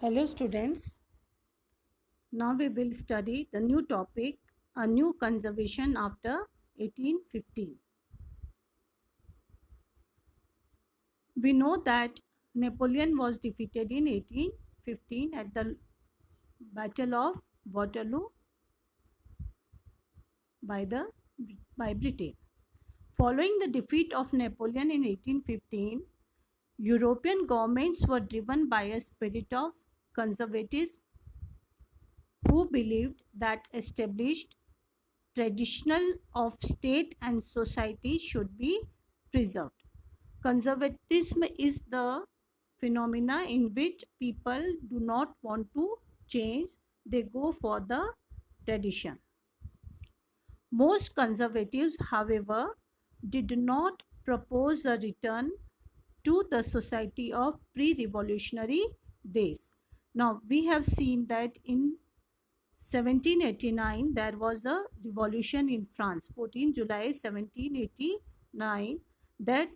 Hello students, now we will study the new topic, a new conservation after 1815. We know that Napoleon was defeated in 1815 at the Battle of Waterloo by Britain. Following the defeat of Napoleon in 1815, European governments were driven by a spirit of conservatism who believed that established traditional of state and society should be preserved. Conservatism is the phenomena in which people do not want to change, they go for the tradition. Most conservatives, however, did not propose a return to the society of pre-revolutionary days. Now, we have seen that in 1789 there was a revolution in France, 14 July 1789, that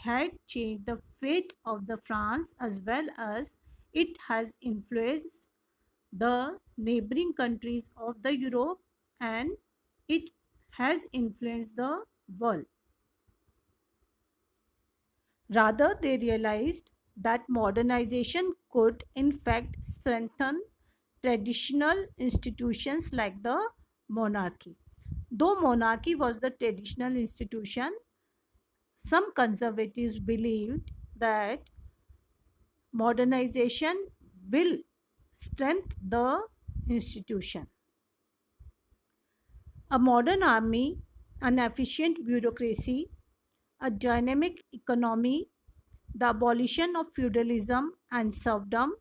had changed the fate of the France as well as it has influenced the neighboring countries of the Europe and it has influenced the world. Rather, they realized that modernization could in fact strengthen traditional institutions like the monarchy. Though monarchy was the traditional institution, some conservatives believed that modernization will strengthen the institution. A modern army, an efficient bureaucracy, a dynamic economy, the abolition of feudalism and serfdom.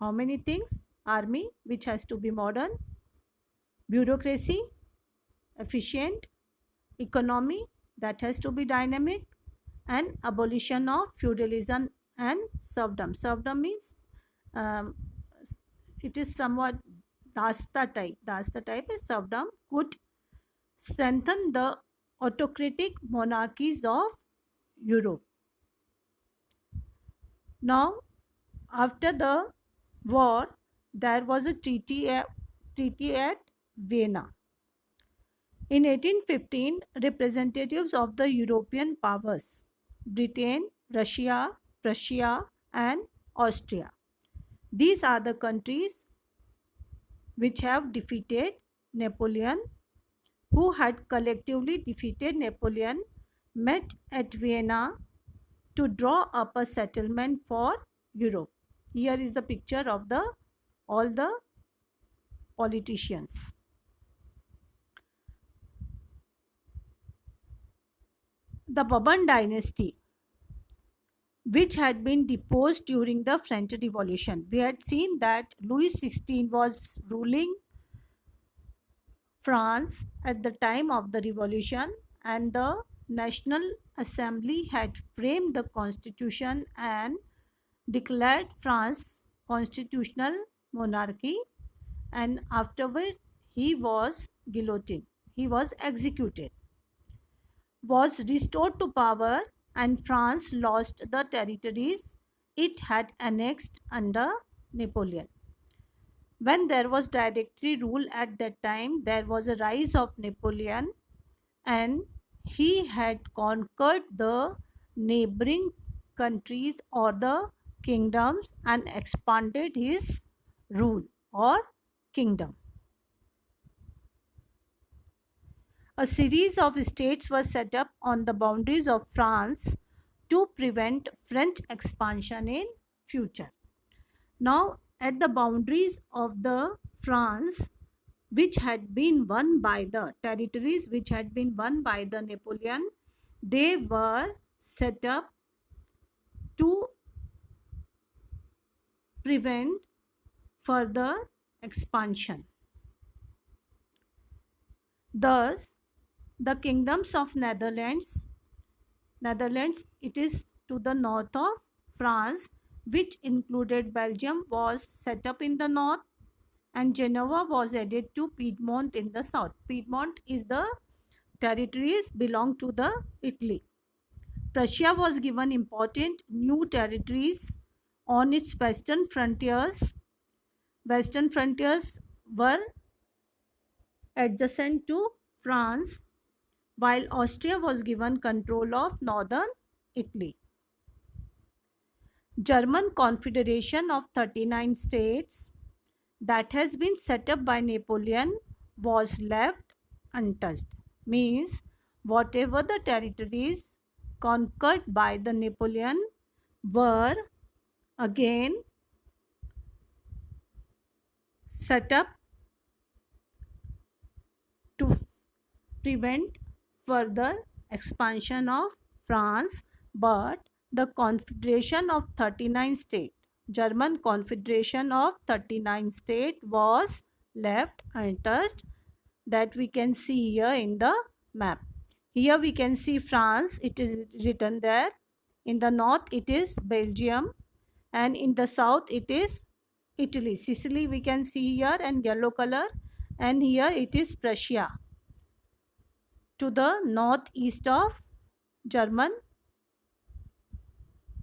How many things? Army, which has to be modern, bureaucracy, efficient, economy, that has to be dynamic, and abolition of feudalism and serfdom. Serfdom means it is somewhat dasta type. Dasta type is serfdom could strengthen the autocratic monarchies of Europe. Now, after the war, there was a treaty at Vienna. In 1815, representatives of the European powers, Britain, Russia, Prussia, and Austria. These are the countries which have defeated Napoleon, who had collectively defeated Napoleon, met at Vienna to draw up a settlement for Europe. Here is the picture of all the politicians. The Bourbon dynasty, which had been deposed during the French Revolution. We had seen that Louis XVI was ruling France at the time of the revolution, and the National Assembly had framed the constitution and declared France constitutional monarchy, and afterward he was guillotined. He was executed. Was restored to power, and France lost the territories it had annexed under Napoleon. When there was directory rule at that time, there was a rise of Napoleon, and he had conquered the neighboring countries or the kingdoms and expanded his rule or kingdom. A series of states was set up on the boundaries of France to prevent French expansion in future. Now, at the boundaries of the France, which had been won by the territories which had been won by the Napoleon, they were set up to prevent further expansion. Thus, the kingdoms of Netherlands, it is to the north of France, which included Belgium, was set up in the north, and Genoa was added to Piedmont in the south. Piedmont is the territories belong to the Italy. Prussia was given important new territories On its western frontiers were adjacent to France, while Austria was given control of northern Italy. German Confederation of 39 states that has been set up by Napoleon was left untouched. Means whatever the territories conquered by the Napoleon were again set up to prevent further expansion of France, but the Confederation of 39 states, German Confederation of 39 states was left untouched, that we can see here in the map. Here we can see France, it is written there. In the north it is Belgium, and in the south it is Italy. Sicily we can see here in yellow color, and here it is Prussia to the northeast of German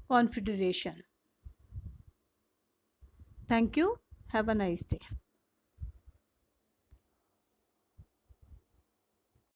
Confederation. Thank you. Have a nice day.